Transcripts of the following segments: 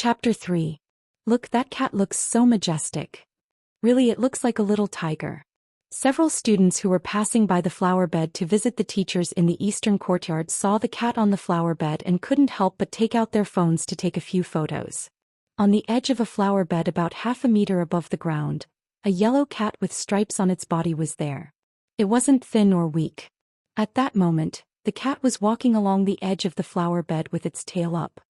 Chapter 3. Look, that cat looks so majestic. Really, it looks like a little tiger. Several students who were passing by the flower bed to visit the teachers in the eastern courtyard saw the cat on the flower bed and couldn't help but take out their phones to take a few photos. On the edge of a flower bed about half a meter above the ground, a yellow cat with stripes on its body was there. It wasn't thin or weak. At that moment, the cat was walking along the edge of the flower bed with its tail up.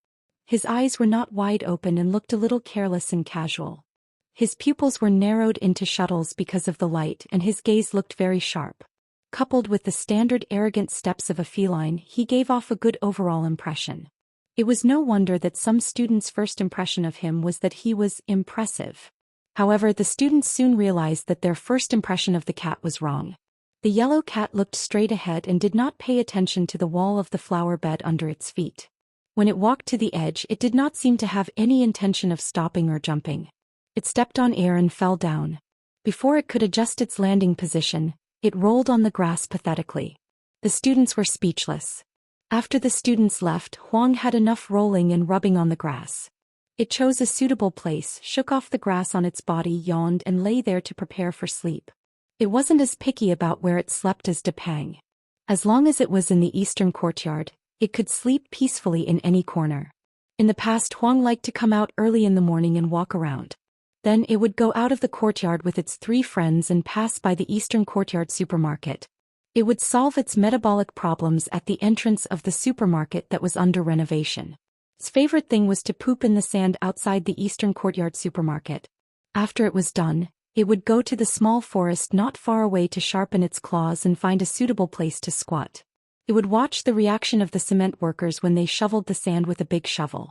His eyes were not wide open and looked a little careless and casual. His pupils were narrowed into shuttles because of the light and his gaze looked very sharp. Coupled with the standard arrogant steps of a feline, he gave off a good overall impression. It was no wonder that some students' first impression of him was that he was impressive. However, the students soon realized that their first impression of the cat was wrong. The yellow cat looked straight ahead and did not pay attention to the wall of the flower bed under its feet. When it walked to the edge, it did not seem to have any intention of stopping or jumping. It stepped on air and fell down. Before it could adjust its landing position, it rolled on the grass pathetically. The students were speechless. After the students left, Huang had enough rolling and rubbing on the grass. It chose a suitable place, shook off the grass on its body, yawned and lay there to prepare for sleep. It wasn't as picky about where it slept as Depang. As long as it was in the eastern courtyard, it could sleep peacefully in any corner. In the past, Huang liked to come out early in the morning and walk around. Then it would go out of the courtyard with its 3 friends and pass by the eastern courtyard supermarket. It would solve its metabolic problems at the entrance of the supermarket that was under renovation. Its favorite thing was to poop in the sand outside the eastern courtyard supermarket. After it was done, it would go to the small forest not far away to sharpen its claws and find a suitable place to squat. It would watch the reaction of the cement workers when they shoveled the sand with a big shovel.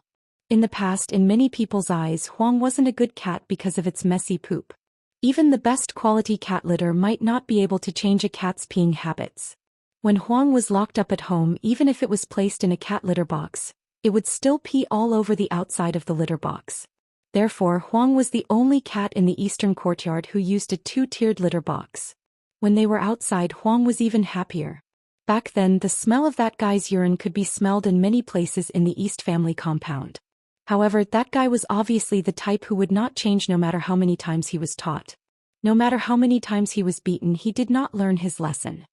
In the past, in many people's eyes, Huang wasn't a good cat because of its messy poop. Even the best quality cat litter might not be able to change a cat's peeing habits. When Huang was locked up at home, even if it was placed in a cat litter box, it would still pee all over the outside of the litter box. Therefore, Huang was the only cat in the eastern courtyard who used a 2-tiered litter box. When they were outside, Huang was even happier. Back then, the smell of that guy's urine could be smelled in many places in the East family compound. However, that guy was obviously the type who would not change no matter how many times he was taught. No matter how many times he was beaten, he did not learn his lesson.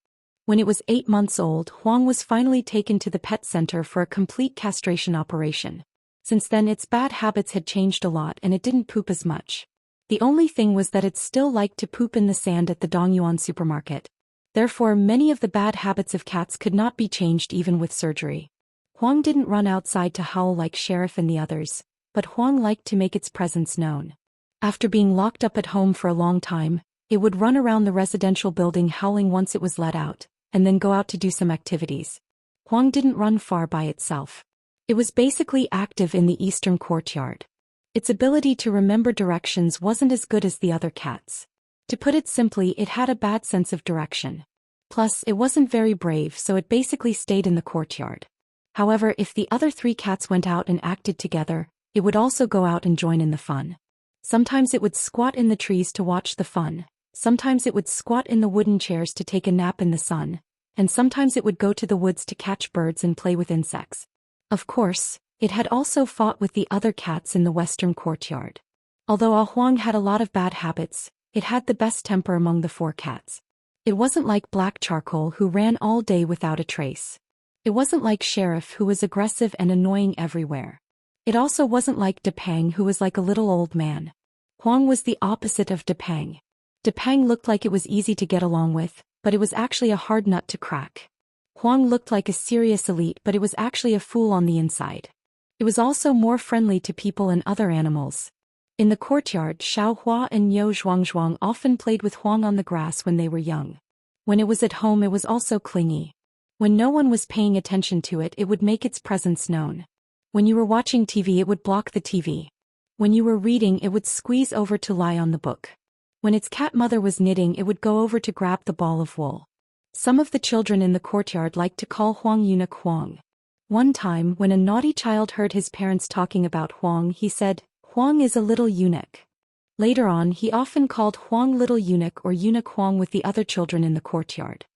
When it was 8 months old, Huang was finally taken to the pet center for a complete castration operation. Since then, its bad habits had changed a lot and it didn't poop as much. The only thing was that it still liked to poop in the sand at the Dongyuan supermarket. Therefore, many of the bad habits of cats could not be changed even with surgery. Huang didn't run outside to howl like Sheriff and the others, but Huang liked to make its presence known. After being locked up at home for a long time, it would run around the residential building howling once it was let out, and then go out to do some activities. Huang didn't run far by itself. It was basically active in the eastern courtyard. Its ability to remember directions wasn't as good as the other cats. To put it simply, it had a bad sense of direction. Plus, it wasn't very brave, so it basically stayed in the courtyard. However, if the other 3 cats went out and acted together, it would also go out and join in the fun. Sometimes it would squat in the trees to watch the fun, sometimes it would squat in the wooden chairs to take a nap in the sun, and sometimes it would go to the woods to catch birds and play with insects. Of course, it had also fought with the other cats in the western courtyard. Although Huang had a lot of bad habits, it had the best temper among the 4 cats. It wasn't like Black Charcoal, who ran all day without a trace. It wasn't like Sheriff, who was aggressive and annoying everywhere. It also wasn't like Depang, who was like a little old man. Huang was the opposite of Depang. Depang looked like it was easy to get along with, but it was actually a hard nut to crack. Huang looked like a serious elite, but it was actually a fool on the inside. It was also more friendly to people and other animals. In the courtyard, Xiaohua and Yo Zhuangzhuang often played with Huang on the grass when they were young. When it was at home, it was also clingy. When no one was paying attention to it, it would make its presence known. When you were watching TV, it would block the TV. When you were reading, it would squeeze over to lie on the book. When its cat mother was knitting, it would go over to grab the ball of wool. Some of the children in the courtyard liked to call Huang Eunuch Huang. One time, when a naughty child heard his parents talking about Huang, he said, "Huang is a little eunuch." Later on, he often called Huang Little Eunuch or Eunuch Huang with the other children in the courtyard.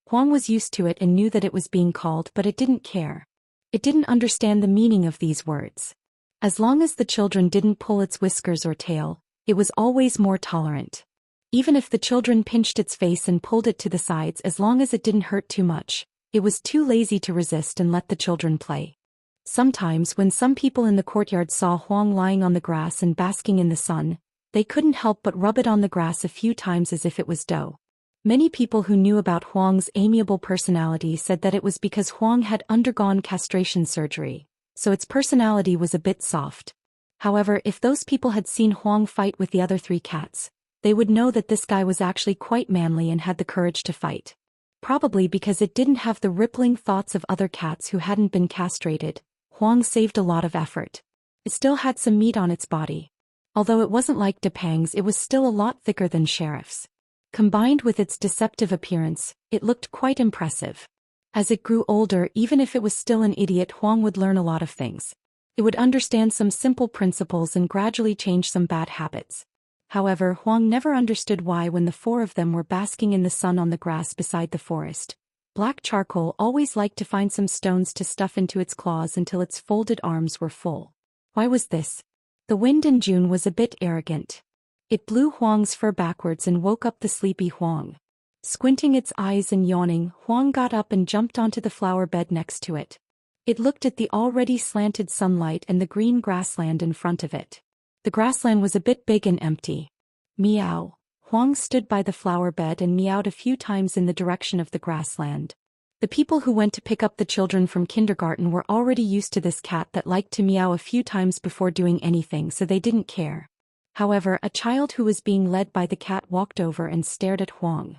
Huang was used to it and knew that it was being called, but it didn't care. It didn't understand the meaning of these words. As long as the children didn't pull its whiskers or tail, it was always more tolerant. Even if the children pinched its face and pulled it to the sides, as long as it didn't hurt too much, it was too lazy to resist and let the children play. Sometimes when some people in the courtyard saw Huang lying on the grass and basking in the sun, they couldn't help but rub it on the grass a few times as if it was dough. Many people who knew about Huang's amiable personality said that it was because Huang had undergone castration surgery, so its personality was a bit soft. However, if those people had seen Huang fight with the other 3 cats, they would know that this guy was actually quite manly and had the courage to fight. Probably because it didn't have the rippling thoughts of other cats who hadn't been castrated, Huang saved a lot of effort. It still had some meat on its body. Although it wasn't like Depang's, it was still a lot thicker than Sheriff's. Combined with its deceptive appearance, it looked quite impressive. As it grew older, even if it was still an idiot, Huang would learn a lot of things. It would understand some simple principles and gradually change some bad habits. However, Huang never understood why when the 4 of them were basking in the sun on the grass beside the forest, Black Charcoal always liked to find some stones to stuff into its claws until its folded arms were full. Why was this? The wind in June was a bit arrogant. It blew Huang's fur backwards and woke up the sleepy Huang. Squinting its eyes and yawning, Huang got up and jumped onto the flower bed next to it. It looked at the already slanted sunlight and the green grassland in front of it. The grassland was a bit big and empty. Meow. Huang stood by the flower bed and meowed a few times in the direction of the grassland. The people who went to pick up the children from kindergarten were already used to this cat that liked to meow a few times before doing anything, so they didn't care. However, a child who was being led by the cat walked over and stared at Huang.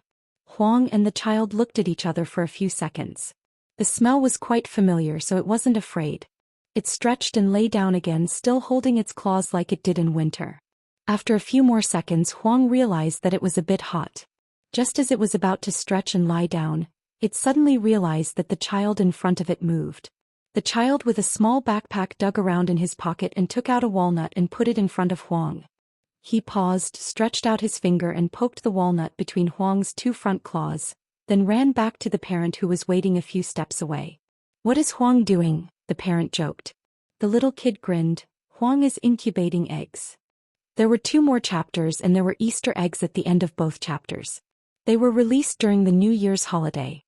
Huang and the child looked at each other for a few seconds. The smell was quite familiar, so it wasn't afraid. It stretched and lay down again, still holding its claws like it did in winter. After a few more seconds, Huang realized that it was a bit hot. Just as it was about to stretch and lie down, it suddenly realized that the child in front of it moved. The child with a small backpack dug around in his pocket and took out a walnut and put it in front of Huang. He paused, stretched out his finger and poked the walnut between Huang's 2 front claws, then ran back to the parent who was waiting a few steps away. "What is Huang doing?" the parent joked. The little kid grinned. "Huang is incubating eggs." There were 2 more chapters and there were Easter eggs at the end of both chapters. They were released during the New Year's holiday.